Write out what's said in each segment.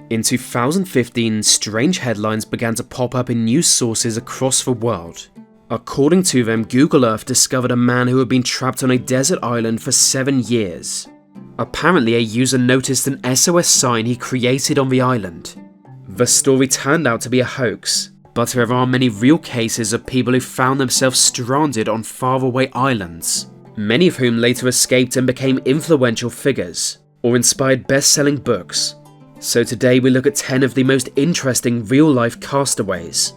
In 2015, strange headlines began to pop up in news sources across the world. According to them, Google Earth discovered a man who had been trapped on a desert island for 7 years. Apparently, a user noticed an SOS sign he created on the island. The story turned out to be a hoax, but there are many real cases of people who found themselves stranded on faraway islands, many of whom later escaped and became influential figures, or inspired best-selling books. So today we look at 10 of the most interesting real-life castaways.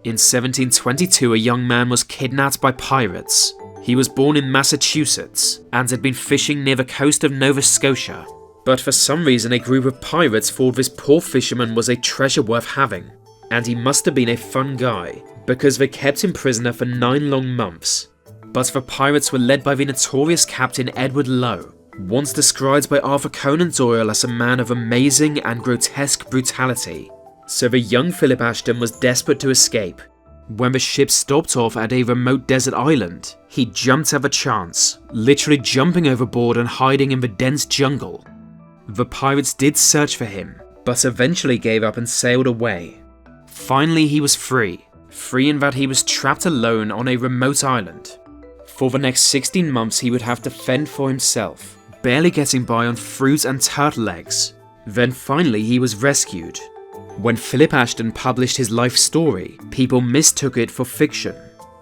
In 1722, a young man was kidnapped by pirates. He was born in Massachusetts and had been fishing near the coast of Nova Scotia. But for some reason, a group of pirates thought this poor fisherman was a treasure worth having. And he must have been a fun guy, because they kept him prisoner for 9 long months. But the pirates were led by the notorious Captain Edward Lowe, once described by Arthur Conan Doyle as a man of amazing and grotesque brutality. So the young Philip Ashton was desperate to escape. When the ship stopped off at a remote desert island, he jumped at the chance, literally jumping overboard and hiding in the dense jungle. The pirates did search for him, but eventually gave up and sailed away. Finally, he was free in that he was trapped alone on a remote island. For the next 16 months, he would have to fend for himself, barely getting by on fruit and turtle eggs. Then finally, he was rescued. When Philip Ashton published his life story, people mistook it for fiction.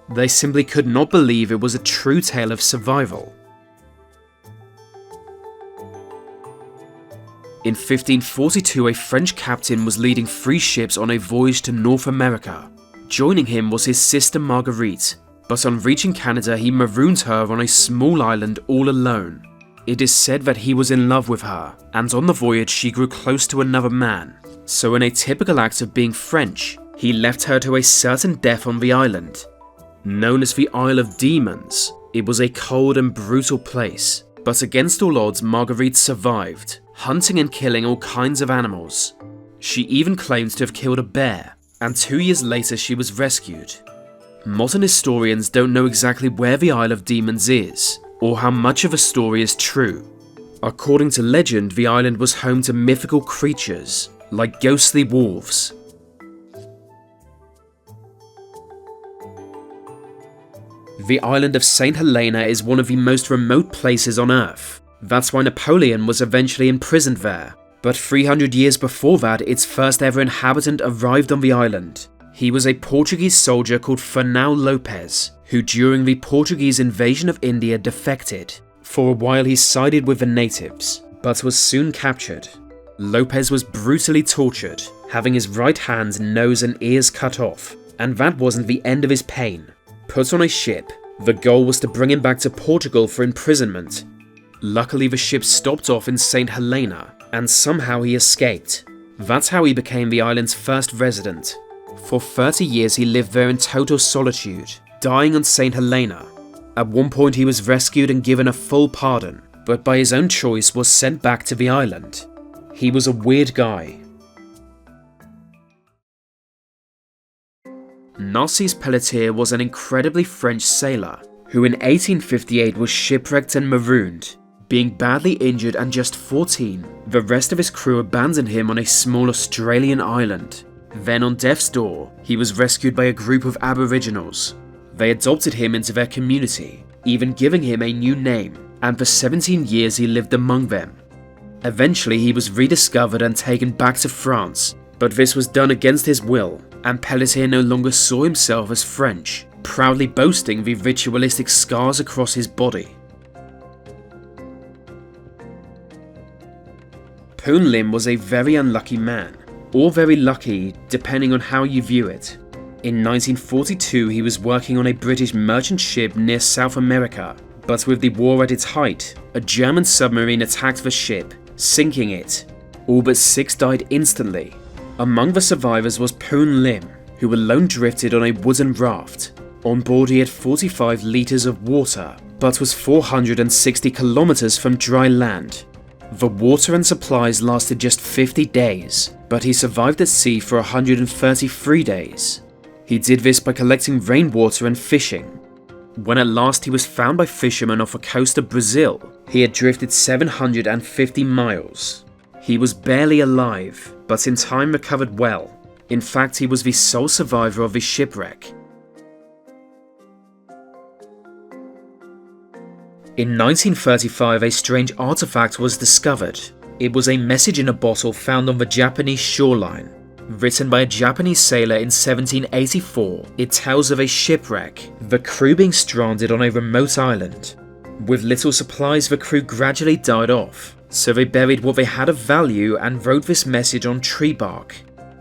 They simply could not believe it was a true tale of survival. In 1542, a French captain was leading 3 ships on a voyage to North America. Joining him was his sister Marguerite, but on reaching Canada he marooned her on a small island all alone. It is said that he was in love with her, and on the voyage she grew close to another man. So in a typical act of being French, he left her to a certain death on the island. Known as the Isle of Demons, it was a cold and brutal place, but against all odds Marguerite survived, hunting and killing all kinds of animals. She even claimed to have killed a bear, and 2 years later she was rescued. Modern historians don't know exactly where the Isle of Demons is, or how much of the story is true. According to legend, the island was home to mythical creatures, like ghostly wolves. The island of St. Helena is one of the most remote places on Earth. That's why Napoleon was eventually imprisoned there. But 300 years before that, its first ever inhabitant arrived on the island. He was a Portuguese soldier called Fernão Lopez, who during the Portuguese invasion of India defected. For a while he sided with the natives, but was soon captured. Lopez was brutally tortured, having his right hand, nose and ears cut off, and that wasn't the end of his pain. Put on a ship, the goal was to bring him back to Portugal for imprisonment. Luckily the ship stopped off in St. Helena, and somehow he escaped. That's how he became the island's first resident. For 30 years he lived there in total solitude, dying on St. Helena. At one point he was rescued and given a full pardon, but by his own choice was sent back to the island. He was a weird guy. Narcisse Pelletier was an incredibly French sailor, who in 1858 was shipwrecked and marooned. Being badly injured and just 14, the rest of his crew abandoned him on a small Australian island. Then on death's door, he was rescued by a group of Aboriginals. They adopted him into their community, even giving him a new name, and for 17 years he lived among them. Eventually he was rediscovered and taken back to France, but this was done against his will, and Pelletier no longer saw himself as French, proudly boasting the ritualistic scars across his body. Pon Lim was a very unlucky man, or very lucky depending on how you view it. In 1942 he was working on a British merchant ship near South America, but with the war at its height, a German submarine attacked the ship, sinking it. All but 6 died instantly. Among the survivors was Pon Lim, who alone drifted on a wooden raft. On board he had 45 litres of water, but was 460 kilometres from dry land. The water and supplies lasted just 50 days, but he survived at sea for 133 days. He did this by collecting rainwater and fishing. When at last he was found by fishermen off the coast of Brazil, he had drifted 750 miles. He was barely alive, but in time recovered well. In fact, he was the sole survivor of the shipwreck. In 1935, a strange artifact was discovered. It was a message in a bottle found on the Japanese shoreline. Written by a Japanese sailor in 1784, it tells of a shipwreck, the crew being stranded on a remote island. With little supplies, the crew gradually died off, so they buried what they had of value and wrote this message on tree bark.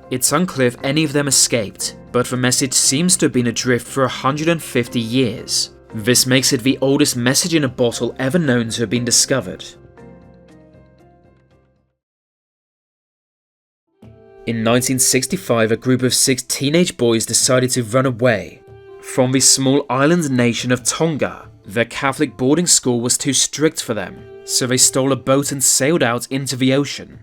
It's unclear if any of them escaped, but the message seems to have been adrift for 150 years. This makes it the oldest message in a bottle ever known to have been discovered. In 1965, a group of 6 teenage boys decided to run away. From the small island nation of Tonga, their Catholic boarding school was too strict for them, so they stole a boat and sailed out into the ocean.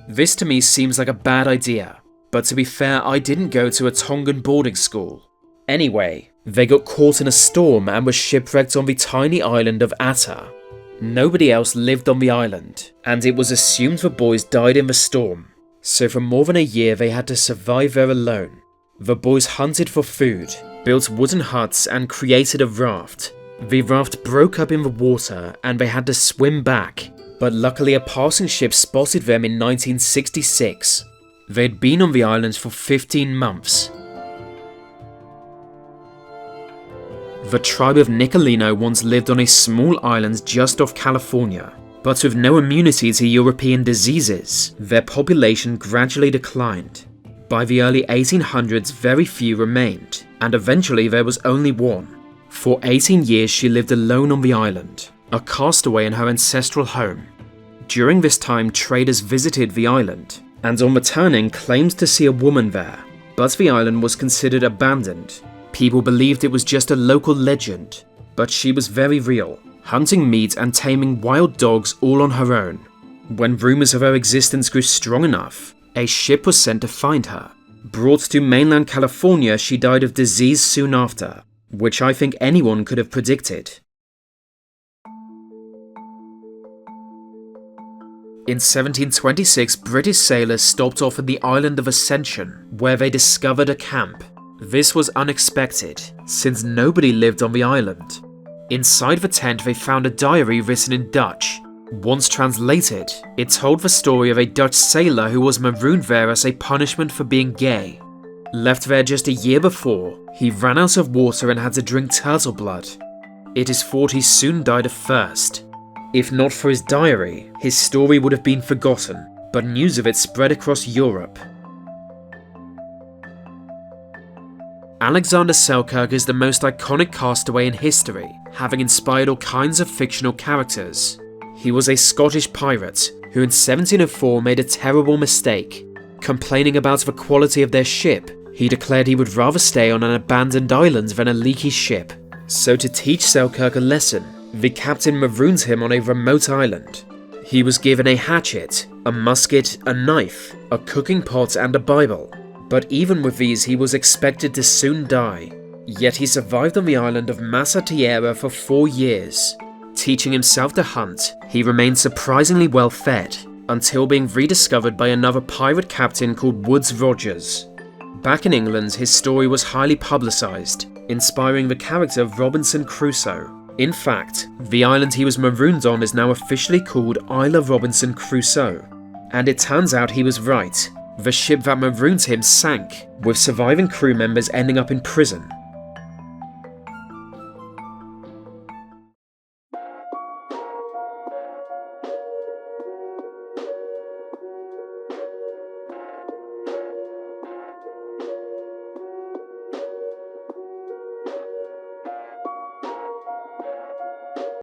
This to me seems like a bad idea, but to be fair, I didn't go to a Tongan boarding school. Anyway, they got caught in a storm and were shipwrecked on the tiny island of Atta. Nobody else lived on the island, and it was assumed the boys died in the storm. So for more than a year they had to survive there alone. The boys hunted for food, built wooden huts and created a raft. The raft broke up in the water and they had to swim back, but luckily a passing ship spotted them in 1966. They had been on the island for 15 months. The tribe of Nicolino once lived on a small island just off California. But with no immunity to European diseases, their population gradually declined. By the early 1800s, very few remained, and eventually there was only one. For 18 years she lived alone on the island, a castaway in her ancestral home. During this time, traders visited the island, and on returning claimed to see a woman there, but the island was considered abandoned. People believed it was just a local legend, but she was very real, hunting meat and taming wild dogs all on her own. When rumours of her existence grew strong enough, a ship was sent to find her. Brought to mainland California, she died of disease soon after, which I think anyone could have predicted. In 1726, British sailors stopped off at the island of Ascension, where they discovered a camp. This was unexpected, since nobody lived on the island. Inside the tent they found a diary written in Dutch. Once translated, it told the story of a Dutch sailor who was marooned there as a punishment for being gay. Left there just a year before, he ran out of water and had to drink turtle blood. It is thought he soon died of thirst. If not for his diary, his story would have been forgotten, but news of it spread across Europe. Alexander Selkirk is the most iconic castaway in history, having inspired all kinds of fictional characters. He was a Scottish pirate who in 1704 made a terrible mistake. Complaining about the quality of their ship, he declared he would rather stay on an abandoned island than a leaky ship. So to teach Selkirk a lesson, the captain marooned him on a remote island. He was given a hatchet, a musket, a knife, a cooking pot and a Bible. But even with these, he was expected to soon die. Yet he survived on the island of Massa Tierra for 4 years. Teaching himself to hunt, he remained surprisingly well fed, until being rediscovered by another pirate captain called Woodes Rogers. Back in England, his story was highly publicised, inspiring the character of Robinson Crusoe. In fact, the island he was marooned on is now officially called Isla Robinson Crusoe. And it turns out he was right. The ship that marooned him sank, with surviving crew members ending up in prison.